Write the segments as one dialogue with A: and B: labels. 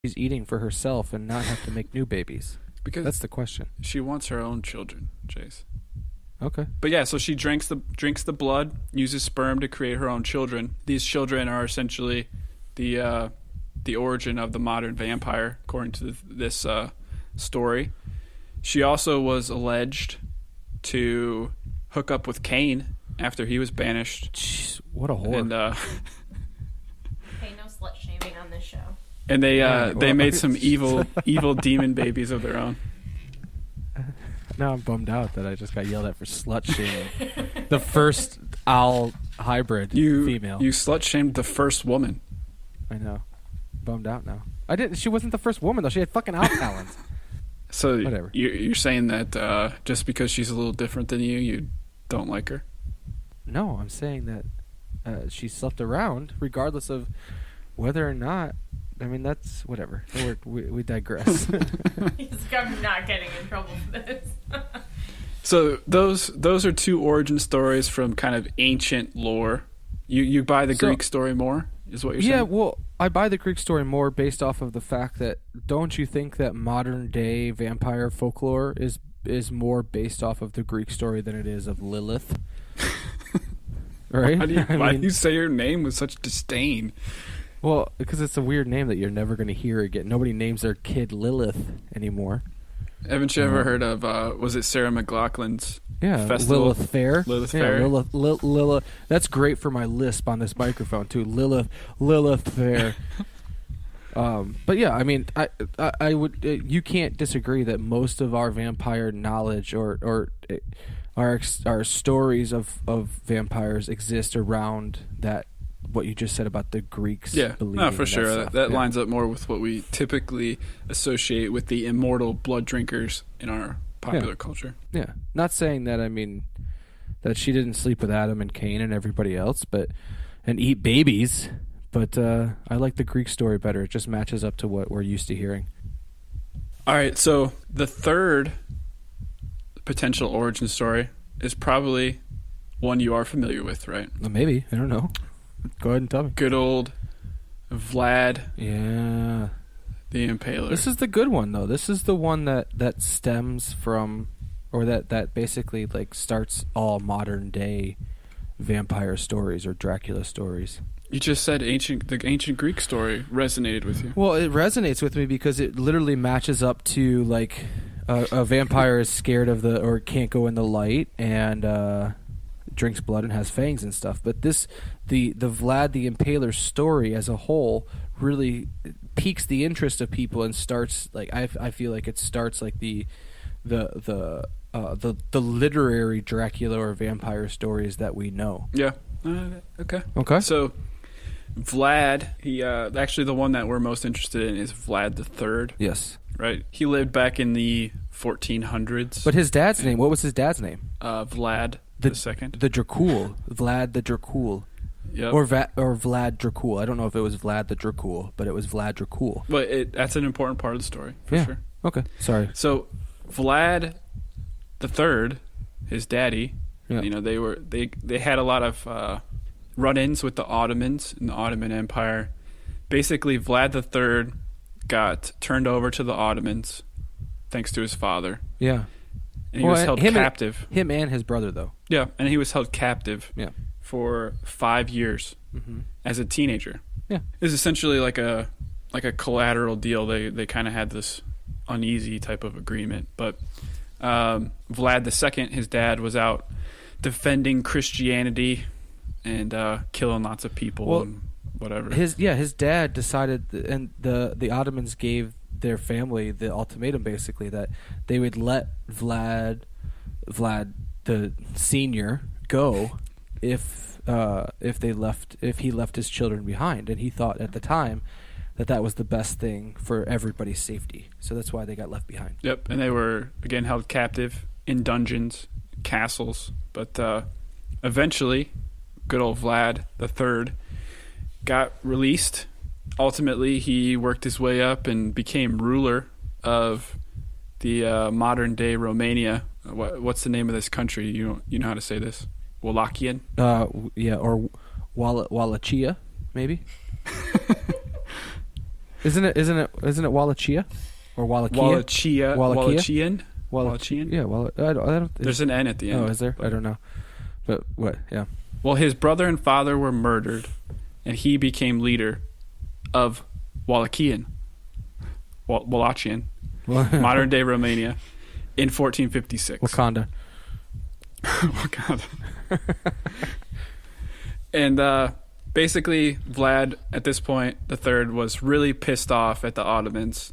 A: she's eating for herself and not have to make new babies?
B: Because
A: That's the question.
B: she wants her own children, Chase.
A: Okay.
B: But yeah, so she drinks the blood, uses sperm to create her own children. These children are essentially the origin of the modern vampire, according to this story. She also was alleged to hook up with Cain after he was banished.
A: Jeez, what a whore.
C: Hey, no slut shaming on this show.
B: And they made some evil demon babies of their own.
A: Now I'm bummed out that I just got yelled at for slut shaming. The first owl hybrid female.
B: You slut shamed the first woman.
A: I know. Bummed out now. I didn't. She wasn't the first woman though. She had fucking owl talons.
B: So
A: Whatever.
B: You're saying that just because she's a little different than you don't like her?
A: No, I'm saying that she slept around, regardless of whether or not. I mean, that's whatever. We digress.
C: He's like, I'm not getting in trouble for this.
B: So those are two origin stories from kind of ancient lore. You buy the Greek story more, is what you're saying?
A: Yeah, well, I buy the Greek story more based off of the fact that don't you think that modern day vampire folklore is more based off of the Greek story than it is of Lilith? Right?
B: Why do you say her name with such disdain?
A: Well, because it's a weird name that you're never going to hear again. Nobody names their kid Lilith anymore.
B: Haven't you ever heard of, was it Sarah McLachlan's festival?
A: Lilith Fair.
B: Lilith
A: yeah,
B: Fair.
A: Lilith. That's great for my lisp on this microphone, too. Lilith Fair. But yeah, I mean, I would. You can't disagree that most of our vampire knowledge or our stories of vampires exist around that. What you just said about the Greeks.
B: Yeah, no, for sure. That
A: yeah.
B: lines up more with what we typically associate with the immortal blood drinkers in our popular culture.
A: Yeah, not saying that. I mean, that she didn't sleep with Adam and Cain and everybody else, and eat babies. But I like the Greek story better. It just matches up to what we're used to hearing.
B: All right, so the third potential origin story is probably one you are familiar with, right?
A: Well, maybe. I don't know. Go ahead and tell me.
B: Good old Vlad.
A: Yeah.
B: The Impaler.
A: This is the good one, though. This is the one that stems from, or that basically like starts all modern day vampire stories or Dracula stories.
B: You just said the ancient Greek story resonated with you.
A: Well, it resonates with me because it literally matches up to like a vampire is scared of or can't go in the light and drinks blood and has fangs and stuff. But the Vlad the Impaler story as a whole really piques the interest of people and starts like I feel like it starts like the literary Dracula or vampire stories that we know.
B: Yeah. Okay. So Vlad, he actually the one that we're most interested in is Vlad the Third.
A: Yes.
B: Right. He lived back in the 1400s.
A: But his dad's name, what was his dad's name?
B: Vlad the Second.
A: The Dracul. Vlad the Dracul.
B: Yep.
A: Or Vlad Dracul. I don't know if it was Vlad the Dracul, but it was Vlad Dracul.
B: But that's an important part of the story, for sure.
A: Okay. Sorry.
B: So Vlad the Third, his daddy, you know, they had a lot of run-ins with the Ottomans in the Ottoman Empire. Basically, Vlad the Third got turned over to the Ottomans thanks to his father.
A: Yeah.
B: And he was held captive.
A: Him and his brother, though.
B: Yeah, and he was held captive for 5 years as a teenager.
A: Yeah.
B: It was essentially like a collateral deal. They kind of had this uneasy type of agreement. But Vlad II, his dad, was out defending Christianity and killing lots of people and whatever.
A: His dad decided, and the Ottomans gave their family the ultimatum basically that they would let Vlad the Senior go if he left his children behind, and he thought at the time that was the best thing for everybody's safety. So that's why they got left behind.
B: Yep, and they were again held captive in dungeons, castles, but eventually, good old Vlad the Third got released. Ultimately, he worked his way up and became ruler of the modern-day Romania. What's the name of this country? You know how to say this? Wallachian?
A: Or Wallachia, maybe? Isn't it Wallachia or Wallachia?
B: Wallachian.
A: Yeah, I don't.
B: There's an N at the end.
A: Oh, is there? I don't know. But what? Yeah.
B: Well, his brother and father were murdered, and he became leader of Wallachian, modern day Romania, in 1456.
A: Wakanda.
B: Wakanda. And basically, Vlad at this point, the third, was really pissed off at the Ottomans.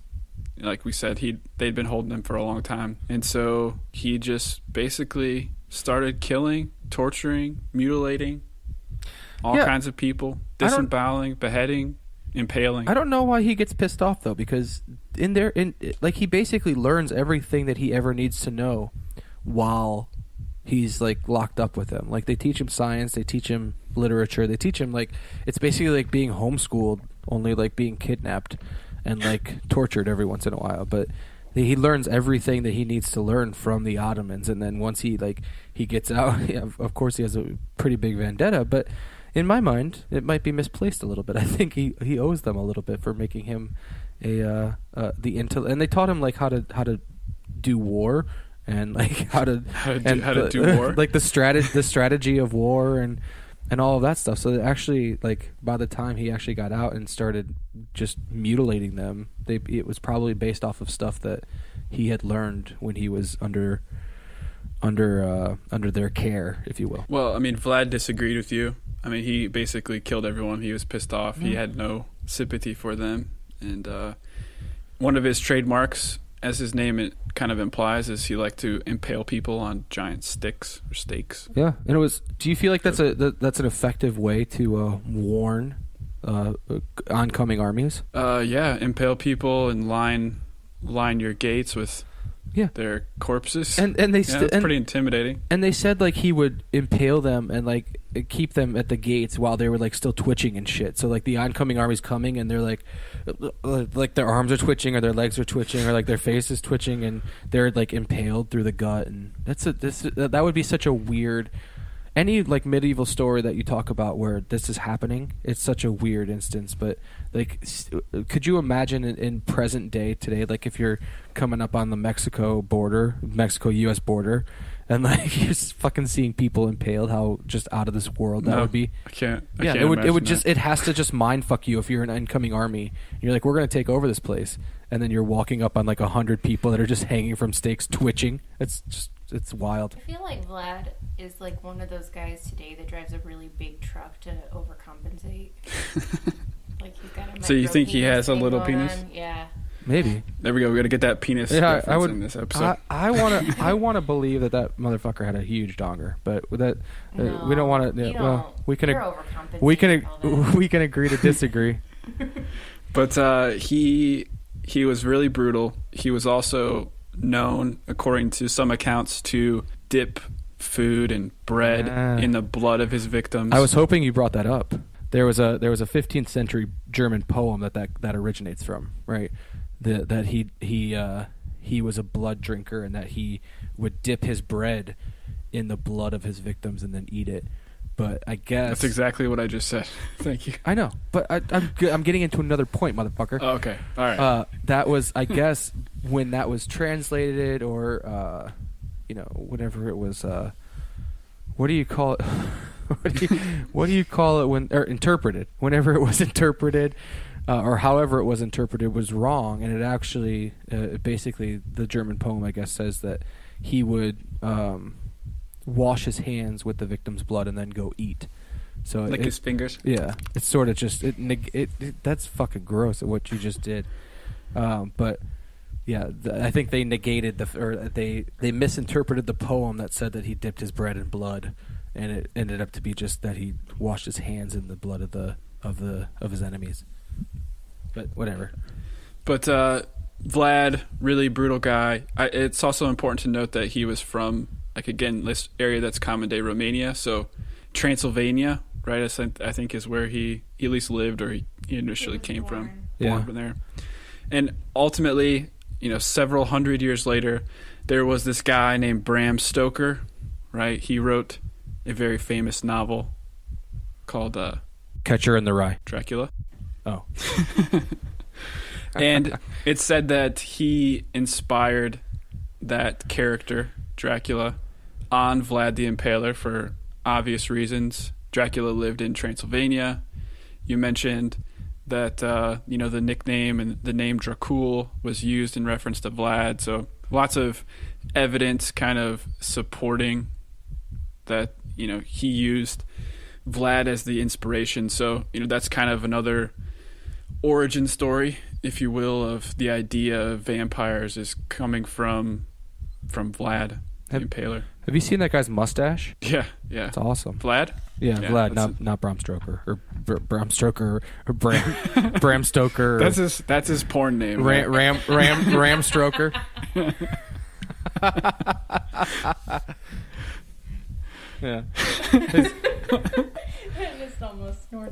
B: Like we said, they'd been holding him for a long time, and so he just basically started killing, torturing, mutating all kinds of people, disemboweling, beheading, impaling.
A: I don't know why he gets pissed off though, because he basically learns everything that he ever needs to know while he's like locked up with them. Like they teach him science, they teach him literature, they teach him like it's basically like being homeschooled, only like being kidnapped and like tortured every once in a while. But he learns everything that he needs to learn from the Ottomans, and then once he gets out, of course he has a pretty big vendetta. But in my mind, it might be misplaced a little bit. I think he owes them a little bit for making him and they taught him like how to do war and like how to
B: do war,
A: like the strategy of war and all of that stuff. So that actually, like by the time he actually got out and started just mutilating them, it was probably based off of stuff that he had learned when he was under their care, if you will.
B: Well, I mean, Vlad disagreed with you. I mean, he basically killed everyone. He was pissed off. He had no sympathy for them. And one of his trademarks, as his name kind of implies, is he liked to impale people on giant sticks or stakes.
A: Yeah, and it was. Do you feel like that's an effective way to warn oncoming armies?
B: Yeah, impale people and line your gates with their corpses.
A: And they
B: it's pretty intimidating.
A: And they said like he would impale them and like keep them at the gates while they were like still twitching and shit. So like the oncoming army's coming and they're like their arms are twitching or their legs are twitching or like their face is twitching and they're like impaled through the gut. And that would be such a weird. Any like medieval story that you talk about where this is happening, it's such a weird instance. But like, could you imagine in present day today, like if you're coming up on the Mexico-U.S. border, and like you're just fucking seeing people impaled, how just out of this world that would be?
B: I can't.
A: It would just. It has to just mind fuck you if you're an incoming army. You're like, we're gonna take over this place, and then you're walking up on like 100 people that are just hanging from stakes, twitching. It's wild.
C: I feel like Vlad is like one of those guys today that drives a really big truck to overcompensate. Like he's got a
B: So you think he has a little penis?
C: Yeah.
A: Maybe.
B: There we go. We got to get that penis reference in this episode.
A: I want to believe that motherfucker had a huge donger, but that we don't want to. Well, we can agree to disagree.
B: But he was really brutal. He was also known, according to some accounts, to dip food and bread in the blood of his victims.
A: I was hoping you brought that up. There was a 15th century German poem that originates from, right? That he was a blood drinker and that he would dip his bread in the blood of his victims and then eat it. But I guess
B: that's exactly what I just said. Thank you.
A: I know, but I'm getting into another point, motherfucker.
B: Oh, okay, all right.
A: That was, I guess, when that was translated or whatever it was. What do you call it? what do you call it when or interpreted? Whenever it was interpreted, or however it was interpreted, was wrong, and it actually basically the German poem, I guess, says that he would. Wash his hands with the victim's blood and then go eat. So
B: lick his fingers.
A: Yeah, it's sort of just that's fucking gross at what you just did. But yeah, I think they negated they misinterpreted the poem that said that he dipped his bread in blood, and it ended up to be just that he washed his hands in the blood of his enemies. But whatever.
B: But Vlad, really brutal guy. It's also important to note that he was from, like, again, this area that's common day Romania, so Transylvania, right? I think is where he at least lived, or he initially came from. Born from there. And ultimately, several hundred years later, there was this guy named Bram Stoker, right? He wrote a very famous novel called
A: Catcher in the Rye.
B: Dracula.
A: Oh.
B: And it's said that he inspired that character, Dracula, on Vlad the Impaler for obvious reasons. Dracula lived in Transylvania. You mentioned that the nickname and the name Dracul was used in reference to Vlad. So lots of evidence kind of supporting that he used Vlad as the inspiration. So that's kind of another origin story, if you will, of the idea of vampires is coming from Vlad the Impaler.
A: Have you seen that guy's mustache?
B: Yeah.
A: It's awesome.
B: Vlad?
A: Yeah, Vlad, not Bram Stoker or Bram Stoker or Bram Stoker.
B: That's his porn name.
A: Ram Stoker. Yeah.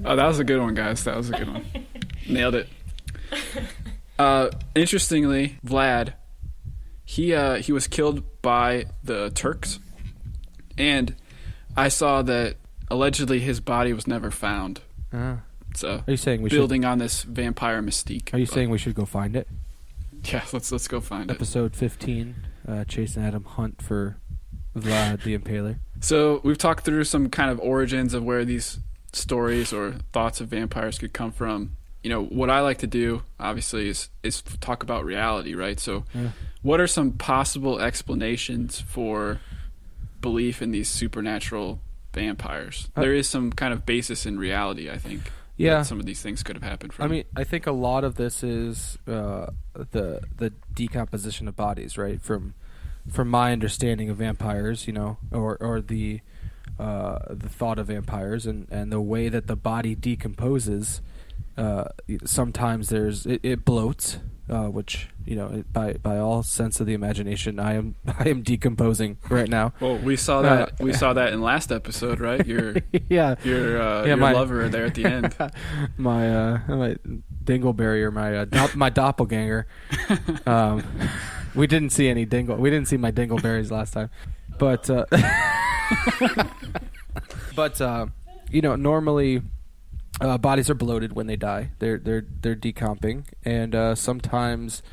B: Oh, that was a good one, guys. That was a good one. Nailed it. Interestingly, Vlad, he was killed by the Turks, and I saw that allegedly his body was never found. So,
A: are you saying
B: building on this vampire mystique?
A: Are you saying we should go find it?
B: Yeah, let's go find it.
A: Episode 15, Chase and Adam hunt for Vlad the Impaler.
B: So we've talked through some kind of origins of where these stories or thoughts of vampires could come from. What I like to do, obviously, is talk about reality, right? So what are some possible explanations for belief in these supernatural vampires? There is some kind of basis in reality, I think.
A: Yeah,
B: that some of these things could have happened from.
A: I mean, I think a lot of this is the decomposition of bodies, right? From my understanding of vampires, or the thought of vampires and the way that the body decomposes. Sometimes it bloats, which by all sense of the imagination, I am decomposing right now.
B: Well, we saw that in last episode, right? Your lover there at the end.
A: my dingleberry or my doppelganger. We didn't see any We didn't see my dingleberries last time, but normally. Bodies are bloated when they die. They're decomping, and sometimes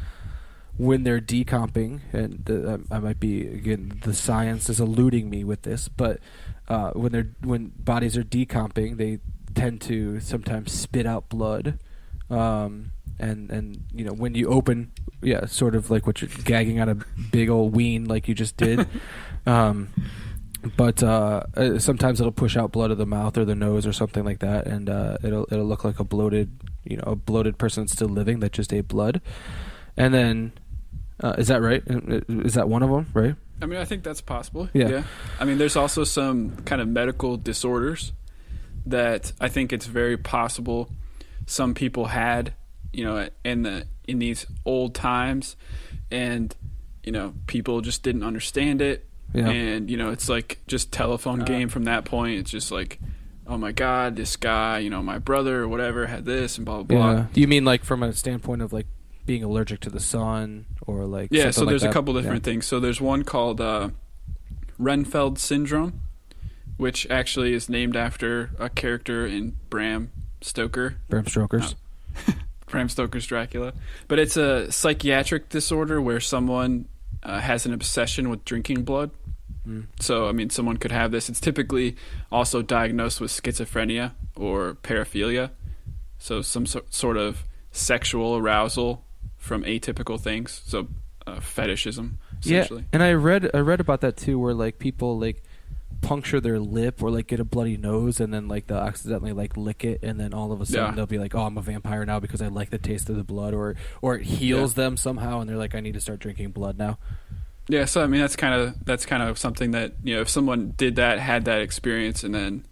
A: when they're decomping, and I might be, again, the science is eluding me with this, but when bodies are decomping, they tend to sometimes spit out blood, and when you open, sort of like what you're gagging out a big old ween like you just did. But sometimes it'll push out blood of the mouth or the nose or something like that, and it'll look like a bloated person still living that just ate blood. And then, is that right? Is that one of them, right?
B: I mean, I think that's possible.
A: Yeah.
B: I mean, there's also some kind of medical disorders that I think it's very possible some people had, in these old times, and people just didn't understand it. Yeah. And, it's like just telephone game from that point. It's just like, oh, my God, this guy, my brother or whatever had this and blah, blah, blah.
A: Yeah. Do you mean like from a standpoint of like being allergic to the sun or like
B: Yeah, so there's
A: like
B: a couple different things. So there's one called Renfeld syndrome, which actually is named after a character in Bram Stoker's Dracula. But it's a psychiatric disorder where someone has an obsession with drinking blood. So, I mean, someone could have this. It's typically also diagnosed with schizophrenia or paraphilia. So some sort of sexual arousal from atypical things. So fetishism, essentially.
A: Yeah, and I read about that too, where like people like puncture their lip or like get a bloody nose and then like they'll accidentally like lick it, and then all of a sudden they'll be like, oh, I'm a vampire now because I like the taste of the blood, or it heals them somehow and they're like, I need to start drinking blood now.
B: Yeah, so I mean that's kind of something that, if someone did that, had that experience, and then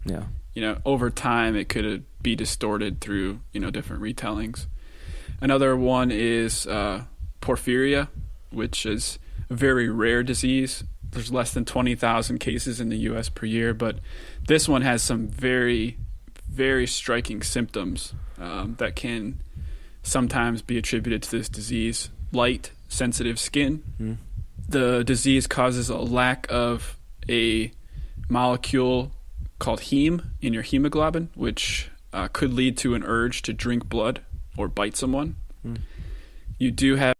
B: over time it could be distorted through different retellings. Another one is porphyria, which is a very rare disease. There's less than 20,000 cases in the U.S. per year, but this one has some very, very striking symptoms that can sometimes be attributed to this disease. Light, sensitive skin. The disease causes a lack of a molecule called heme in your hemoglobin, which could lead to an urge to drink blood or bite someone. you do have